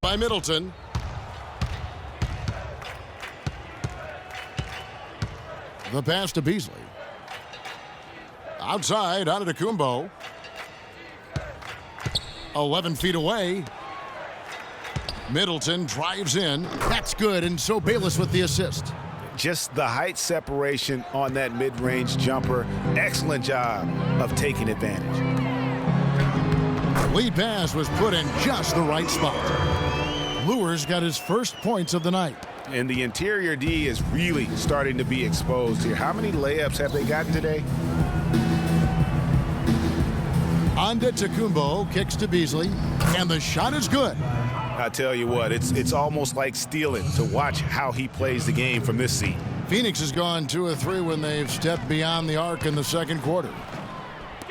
by Middleton. The pass to Beasley. Outside, out of Kumbo. 11 feet away. Middleton drives in. That's good, and so Bayless with the assist. Just the height separation on that mid-range jumper. Excellent job of taking advantage. Lead pass was put in just the right spot. Lures got his first points of the night. And the interior D is really starting to be exposed here. How many layups have they gotten today? Onda Tecumbo kicks to Beasley, and the shot is good. I tell you what, it's almost like stealing to watch how he plays the game from this seat. Phoenix has gone 2 of 3 when they've stepped beyond the arc in the second quarter.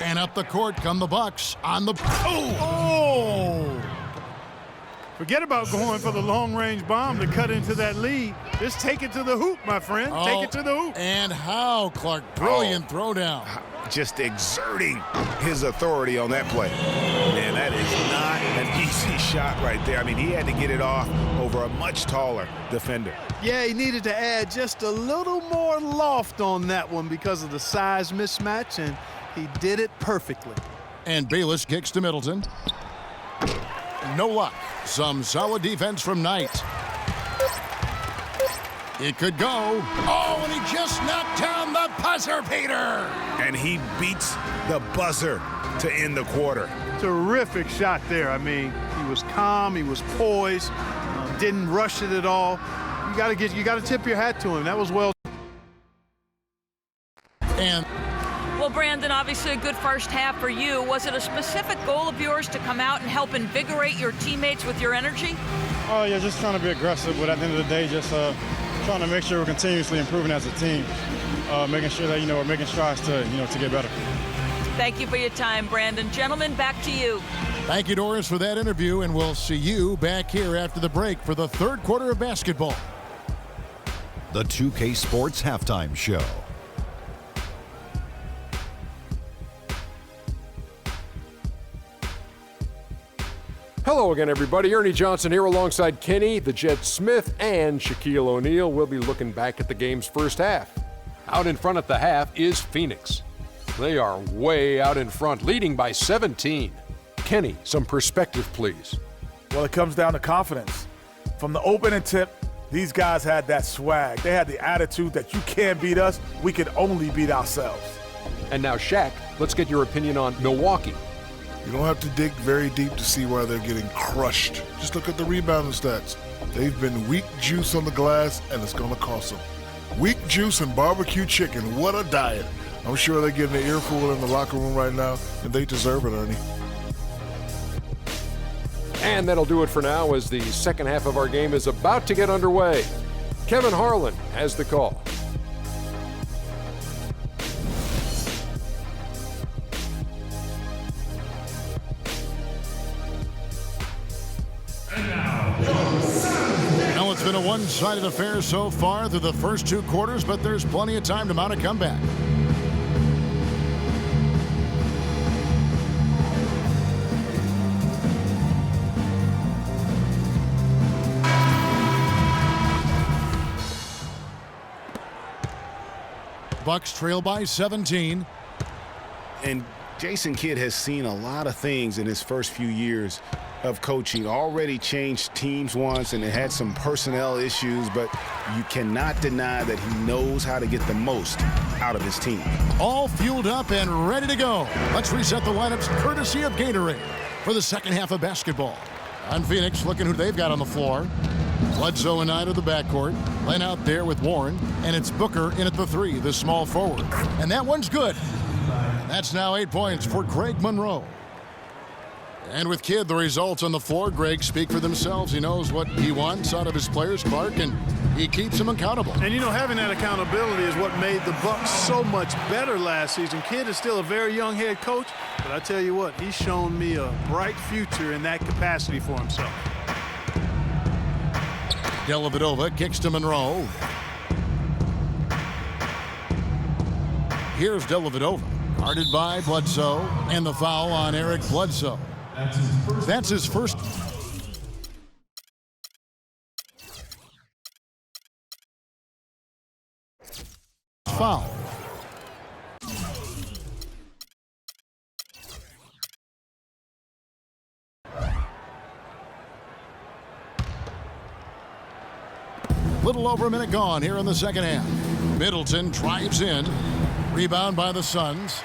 And up the court come the Bucks on the... Oh! Forget about going for the long-range bomb to cut into that lead. Just take it to the hoop, my friend. Take it to the hoop. And how, Clark? Brilliant throwdown. Just exerting his authority on that play. Man, that is not an easy shot right there. I mean, he had to get it off over a much taller defender. Yeah, he needed to add just a little more loft on that one because of the size mismatch, and he did it perfectly. And Bayless kicks to Middleton. No luck. Some solid defense from Knight. It could go. Oh, and he just knocked down the buzzer beater. And he beats the buzzer to end the quarter. Terrific shot there. I mean, he was calm, he was poised, didn't rush it at all. You got to tip your hat to him. That was well. And well, Brandon, obviously a good first half for you. Was it a specific goal of yours to come out and help invigorate your teammates with your energy? Oh, yeah, just trying to be aggressive, but at the end of the day, just trying to make sure we're continuously improving as a team, making sure that, we're making strides to get better. Thank you for your time, Brandon. Gentlemen, back to you. Thank you, Doris, for that interview, and we'll see you back here after the break for the third quarter of basketball. The 2K Sports Halftime Show. Hello again, everybody. Ernie Johnson here alongside Kenny, the Jet Smith, and Shaquille O'Neal. We'll be looking back at the game's first half. Out in front at the half is Phoenix. They are way out in front, leading by 17. Kenny, some perspective, please. Well, it comes down to confidence. From the opening tip, these guys had that swag. They had the attitude that you can't beat us, we can only beat ourselves. And now, Shaq, let's get your opinion on Milwaukee. You don't have to dig very deep to see why they're getting crushed. Just look at the rebounding stats. They've been weak juice on the glass, and it's going to cost them. Weak juice and barbecue chicken, what a diet. I'm sure they're getting an earful in the locker room right now, and they deserve it, Ernie. And that'll do it for now as the second half of our game is about to get underway. Kevin Harlan has the call. Now, it's been a one-sided affair so far through the first 2 quarters, but there's plenty of time to mount a comeback. Bucks trail by 17. And Jason Kidd has seen a lot of things in his first few years of coaching. Already changed teams once, and it had some personnel issues, but you cannot deny that he knows how to get the most out of his team. All fueled up and ready to go. Let's reset the lineups courtesy of Gatorade for the second half of basketball. On Phoenix, looking who they've got on the floor. Bledsoe and Knight of the backcourt. Len out there with Warren, and it's Booker in at the 3, the small forward. And that one's good. That's now 8 points for Greg Monroe. And with Kidd, the results on the floor, Greg, speak for themselves. He knows what he wants out of his players, Clark, and he keeps them accountable. And, having that accountability is what made the Bucks so much better last season. Kidd is still a very young head coach, but I tell you what, he's shown me a bright future in that capacity for himself. Dellavedova kicks to Monroe. Here's Dellavedova, guarded by Bledsoe, and the foul on Eric Bledsoe. That's his first foul. Little over a minute gone here in the second half. Middleton drives in. Rebound by the Suns.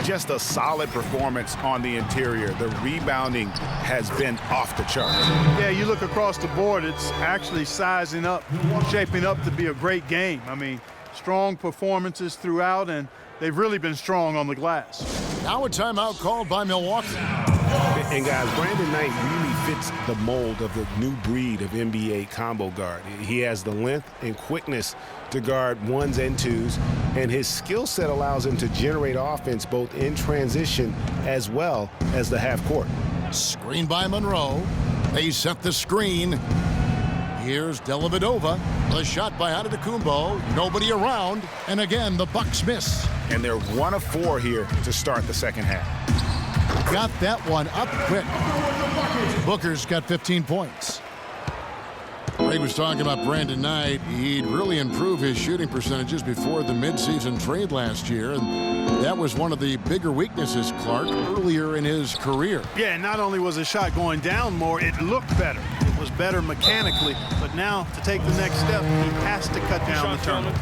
Just a solid performance on the interior. The rebounding has been off the charts. Yeah, you look across the board, it's actually sizing up, shaping up to be a great game. I mean, strong performances throughout, and they've really been strong on the glass. Now a timeout called by Milwaukee. And guys, Brandon Knight really fits the mold of the new breed of NBA combo guard. He has the length and quickness to guard ones and twos, and his skill set allows him to generate offense both in transition as well as the half court. Screen by Monroe. They set the screen. Here's Dellavedova. The shot by Antetokounmpo. Nobody around. And again, the Bucks miss. And they're 1 of 4 here to start the second half. Got that one up quick. Booker's got 15 points. Ray was talking about Brandon Knight. He'd really improve his shooting percentages before the midseason trade last year. And that was one of the bigger weaknesses, Clark, earlier in his career. Yeah, not only was the shot going down more, it looked better. It was better mechanically. But now, to take the next step, he has to cut down the turnover.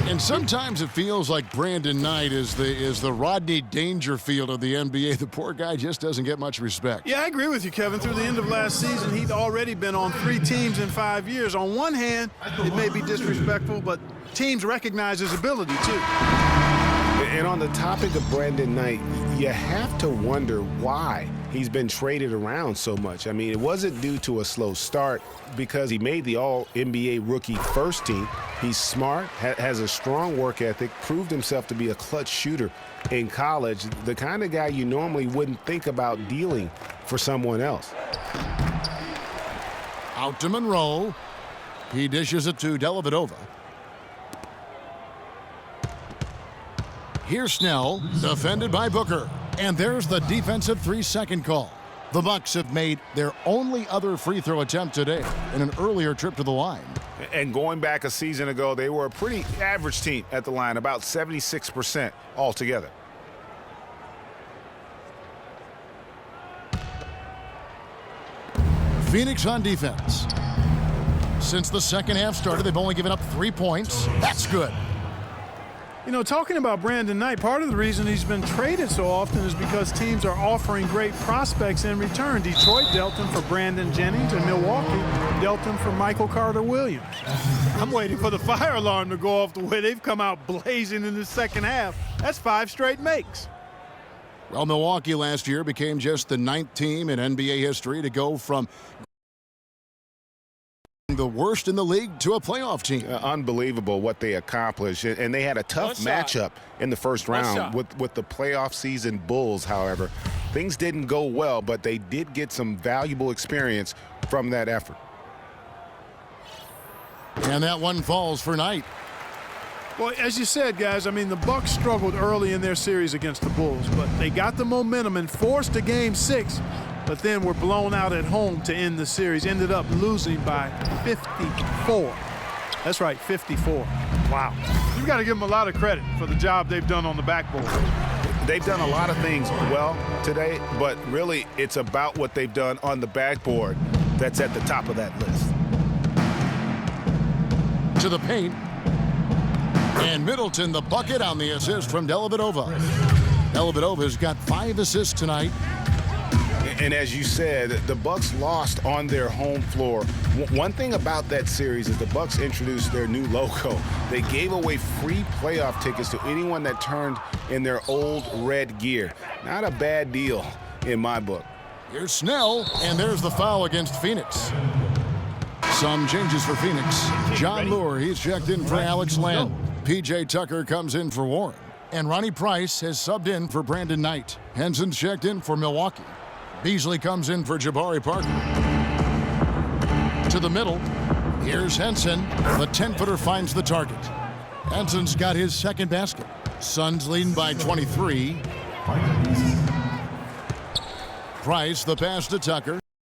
And sometimes it feels like Brandon Knight is the Rodney Dangerfield of the NBA. The poor guy just doesn't get much respect. Yeah, I agree with you, Kevin. Through the end of last season, he'd already been on 3 teams in 5 years. On one hand, it may be disrespectful, but teams recognize his ability, too. And on the topic of Brandon Knight, you have to wonder why he's been traded around so much. I mean, it wasn't due to a slow start because he made the All-NBA rookie first team. He's smart, has a strong work ethic, proved himself to be a clutch shooter in college, the kind of guy you normally wouldn't think about dealing for someone else. Out to Monroe. He dishes it to Dellavedova. Here's Snell, defended by Booker. And there's the defensive 3-second call. The Bucks have made their only other free throw attempt today in an earlier trip to the line. And going back a season ago, they were a pretty average team at the line, about 76% altogether. Phoenix on defense. Since the second half started, they've only given up 3 points. That's good. You know, talking about Brandon Knight, part of the reason he's been traded so often is because teams are offering great prospects in return. Detroit dealt him for Brandon Jennings, and Milwaukee dealt him for Michael Carter-Williams. I'm waiting for the fire alarm to go off the way they've come out blazing in the second half. That's 5 straight makes. Well, Milwaukee last year became just the 9th team in NBA history to go from the worst in the league to a playoff team. Unbelievable what they accomplished, and they had a tough matchup in the first round with the playoff season Bulls. However, things didn't go well, but they did get some valuable experience from that effort. And that one falls for Knight. Well, as you said, guys, I mean, the Bucks struggled early in their series against the Bulls, but they got the momentum and forced a Game 6, but then were blown out at home to end the series. Ended up losing by 54. That's right, 54. Wow. You've got to give them a lot of credit for the job they've done on the backboard. They've done a lot of things well today, but really it's about what they've done on the backboard that's at the top of that list. To the paint. And Middleton, the bucket on the assist from Dellavedova. Dellavedova's got 5 assists tonight. And as you said, the Bucks lost on their home floor. One thing about that series is the Bucks introduced their new logo. They gave away free playoff tickets to anyone that turned in their old red gear. Not a bad deal in my book. Here's Snell, and there's the foul against Phoenix. Some changes for Phoenix. John Moore, he's checked in for Alex Len. P.J. Tucker comes in for Warren. And Ronnie Price has subbed in for Brandon Knight. Henson's checked in for Milwaukee. Beasley comes in for Jabari Parker. To the middle. Here's Henson. The 10-footer finds the target. Henson's got his second basket. Suns leading by 23. Price, the pass to Tucker.